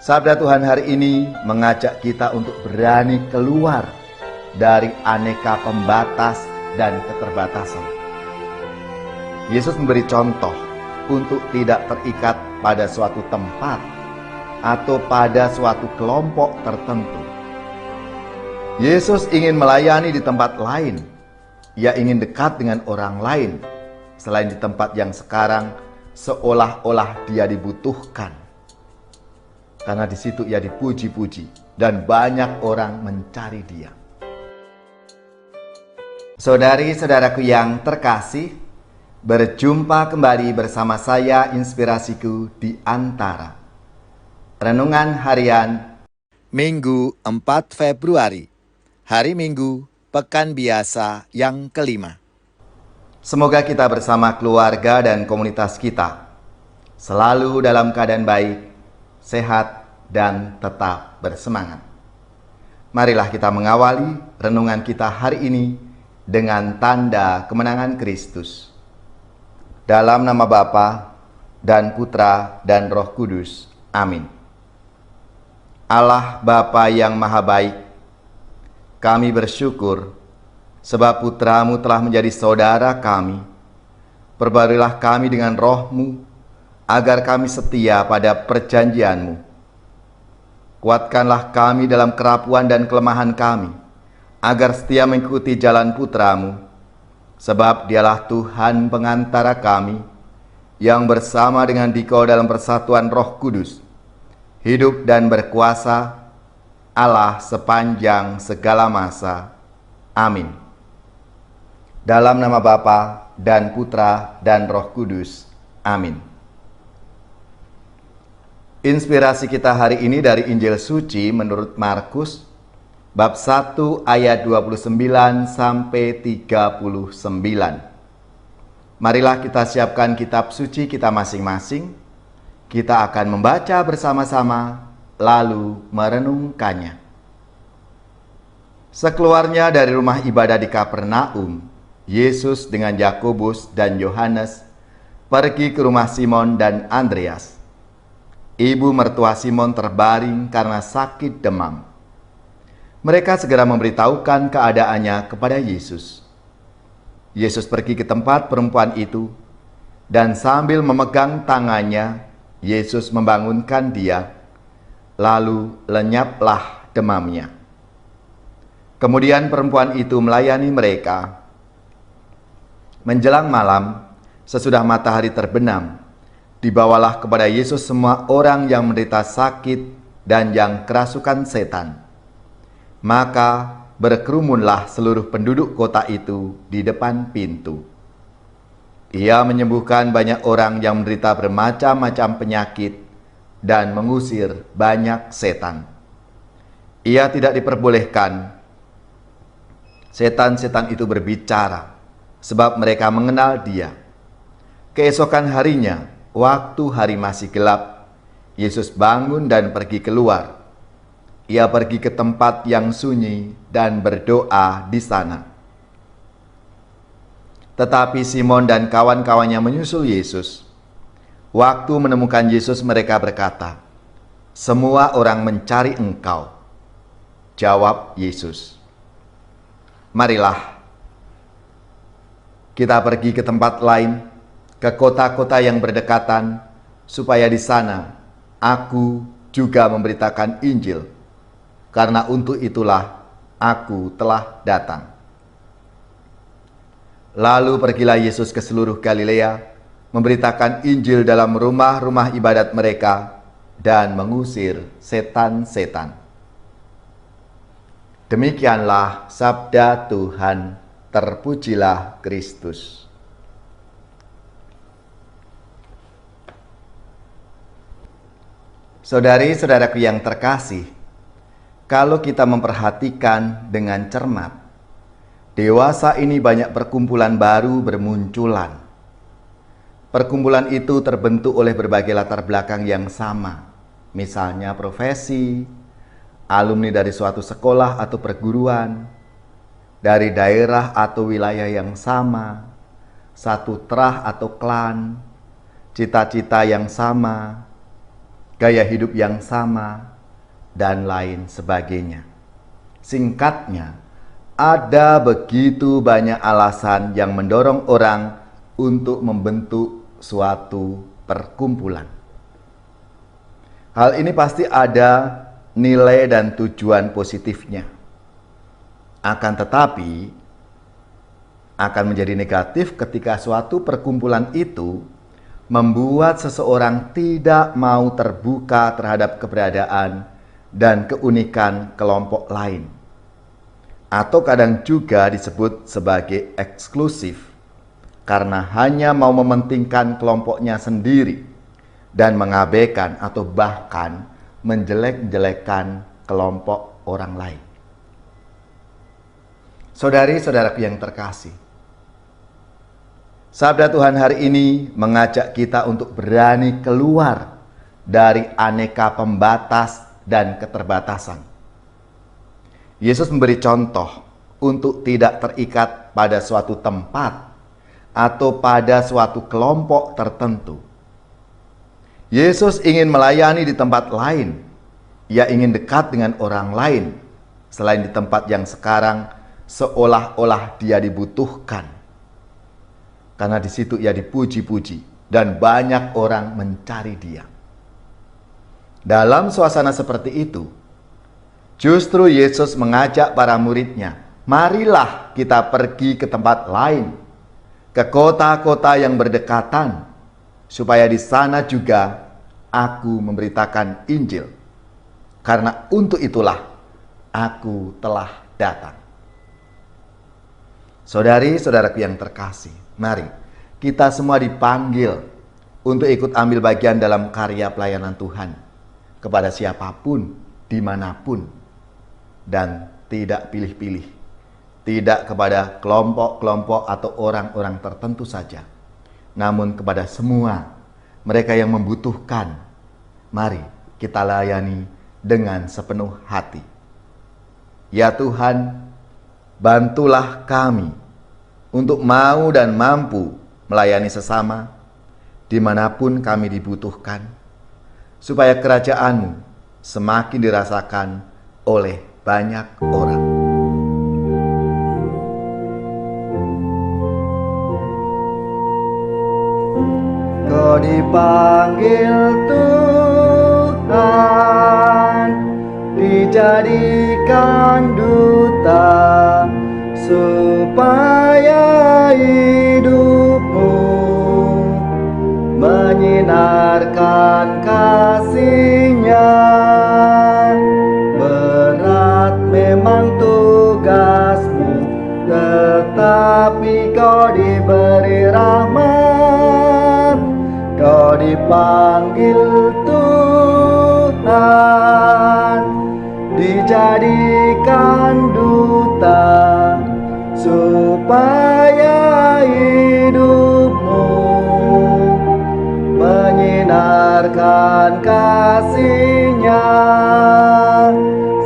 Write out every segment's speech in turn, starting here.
Sabda Tuhan hari ini mengajak kita untuk berani keluar dari aneka pembatas dan keterbatasan. Yesus memberi contoh untuk tidak terikat pada suatu tempat atau pada suatu kelompok tertentu. Yesus ingin melayani di tempat lain. Ia ingin dekat dengan orang lain selain di tempat yang sekarang seolah-olah dia dibutuhkan. Karena di situ ia dipuji-puji dan banyak orang mencari dia. Saudari-saudaraku yang terkasih, berjumpa kembali bersama saya Inspirasiku di Antara. Renungan harian Minggu 4 Februari, hari Minggu, Pekan Biasa yang kelima. Semoga kita bersama keluarga dan komunitas kita selalu dalam keadaan baik, sehat, dan tetap bersemangat. Marilah kita mengawali renungan kita hari ini dengan tanda kemenangan Kristus. Dalam nama Bapa dan Putra dan Roh Kudus. Amin. Allah Bapa yang Maha Baik, kami bersyukur sebab Putra-Mu telah menjadi saudara kami. Perbarilah kami dengan Roh-Mu, agar kami setia pada perjanjian-Mu. Kuatkanlah kami dalam kerapuan dan kelemahan kami, agar setia mengikuti jalan Putra-Mu, sebab Dialah Tuhan pengantara kami, yang bersama dengan Dikau dalam persatuan Roh Kudus, hidup dan berkuasa, Allah sepanjang segala masa. Amin. Dalam nama Bapa dan Putra dan Roh Kudus. Amin. Inspirasi kita hari ini dari Injil Suci menurut Markus, bab 1 ayat 29 sampai 39. Marilah kita siapkan kitab suci kita masing-masing. Kita akan membaca bersama-sama, lalu merenungkannya. Sekeluarnya dari rumah ibadah di Kapernaum, Yesus dengan Yakobus dan Yohanes pergi ke rumah Simon dan Andreas. Ibu mertua Simon terbaring karena sakit demam. Mereka segera memberitahukan keadaannya kepada Yesus. Yesus pergi ke tempat perempuan itu, dan sambil memegang tangannya, Yesus membangunkan dia, lalu lenyaplah demamnya. Kemudian perempuan itu melayani mereka. Menjelang malam, sesudah matahari terbenam, dibawalah kepada Yesus semua orang yang menderita sakit dan yang kerasukan setan. Maka berkerumunlah seluruh penduduk kota itu di depan pintu. Ia menyembuhkan banyak orang yang menderita bermacam-macam penyakit dan mengusir banyak setan. Ia tidak diperbolehkan setan-setan itu berbicara, sebab mereka mengenal dia. Keesokan harinya, waktu hari masih gelap, Yesus bangun dan pergi keluar. Ia pergi ke tempat yang sunyi dan berdoa di sana. Tetapi Simon dan kawan-kawannya menyusul Yesus. Waktu menemukan Yesus, mereka berkata, "Semua orang mencari Engkau." Jawab Yesus, "Marilah kita pergi ke tempat lain, ke kota-kota yang berdekatan, supaya di sana aku juga memberitakan Injil, karena untuk itulah aku telah datang." Lalu pergilah Yesus ke seluruh Galilea, memberitakan Injil dalam rumah-rumah ibadat mereka, dan mengusir setan-setan. Demikianlah sabda Tuhan. Terpujilah Kristus. Saudari-saudaraku yang terkasih, kalau kita memperhatikan dengan cermat, dewasa ini banyak perkumpulan baru bermunculan. Perkumpulan itu terbentuk oleh berbagai latar belakang yang sama, misalnya profesi, alumni dari suatu sekolah atau perguruan, dari daerah atau wilayah yang sama, satu trah atau klan, cita-cita yang sama, gaya hidup yang sama, dan lain sebagainya. Singkatnya, ada begitu banyak alasan yang mendorong orang untuk membentuk suatu perkumpulan. Hal ini pasti ada nilai dan tujuan positifnya. Akan tetapi, akan menjadi negatif ketika suatu perkumpulan itu membuat seseorang tidak mau terbuka terhadap keberadaan dan keunikan kelompok lain, atau kadang juga disebut sebagai eksklusif, karena hanya mau mementingkan kelompoknya sendiri dan mengabaikan atau bahkan menjelek-jelekan kelompok orang lain. Saudari-saudaraku yang terkasih, sabda Tuhan hari ini mengajak kita untuk berani keluar dari aneka pembatas dan keterbatasan. Yesus memberi contoh untuk tidak terikat pada suatu tempat atau pada suatu kelompok tertentu. Yesus ingin melayani di tempat lain. Ia ingin dekat dengan orang lain selain di tempat yang sekarang seolah-olah dia dibutuhkan. Karena di situ ia dipuji-puji dan banyak orang mencari dia. Dalam suasana seperti itu, justru Yesus mengajak para muridnya, marilah kita pergi ke tempat lain, ke kota-kota yang berdekatan, supaya di sana juga aku memberitakan Injil. Karena untuk itulah aku telah datang. Saudari-saudaraku yang terkasih, mari kita semua dipanggil untuk ikut ambil bagian dalam karya pelayanan Tuhan kepada siapapun, dimanapun, dan tidak pilih-pilih, tidak kepada kelompok-kelompok atau orang-orang tertentu saja, namun kepada semua mereka yang membutuhkan. Mari kita layani dengan sepenuh hati. Ya Tuhan, bantulah kami untuk mau dan mampu melayani sesama dimanapun kami dibutuhkan, supaya kerajaan-Mu semakin dirasakan oleh banyak orang. Kau dipanggil Tuhan, dijadikan duta, supaya hidupmu menyinarkan kasih-Nya. Berat memang tugasmu, tetapi kau diberi rahmat. Kau dipanggil Tuhan, dijadikan duta, supaya hidupmu menyinarkan kasih-Nya.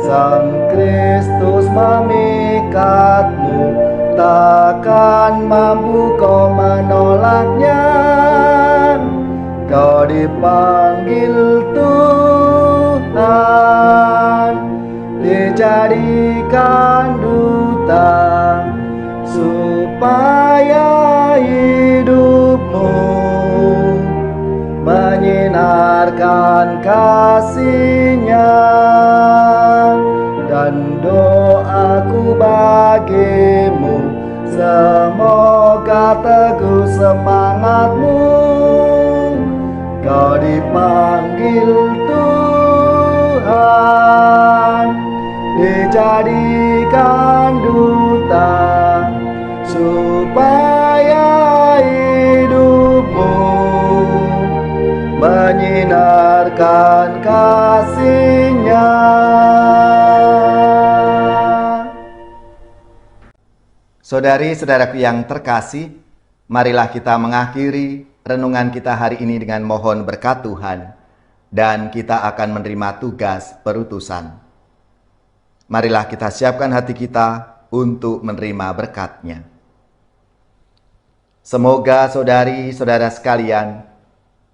Sang Kristus memikatmu, takkan mampu kau menolaknya. Kau dipanggil Tuhan, dijadikan duta, supaya hidupmu menyinarkan kasih-Nya. Dan doaku bagimu, semoga teguh semangatmu. Kau dipanggil Tuhan, dijadikan duta, supaya hidupmu menyinarkan kasih-Nya. Saudari-saudaraku yang terkasih, marilah kita mengakhiri renungan kita hari ini dengan mohon berkat Tuhan, dan kita akan menerima tugas perutusan. Marilah kita siapkan hati kita untuk menerima berkat-Nya. Semoga saudari-saudara sekalian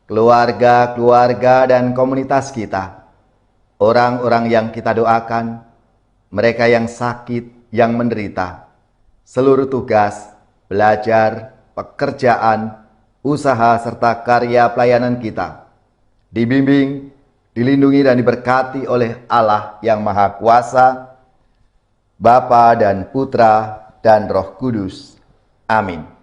keluarga-keluarga dan komunitas kita, orang-orang yang kita doakan, mereka yang sakit, yang menderita, seluruh tugas, belajar, pekerjaan, usaha, serta karya pelayanan kita, dibimbing, dilindungi dan diberkati oleh Allah yang Maha Kuasa, Bapa dan Putra dan Roh Kudus. Amin.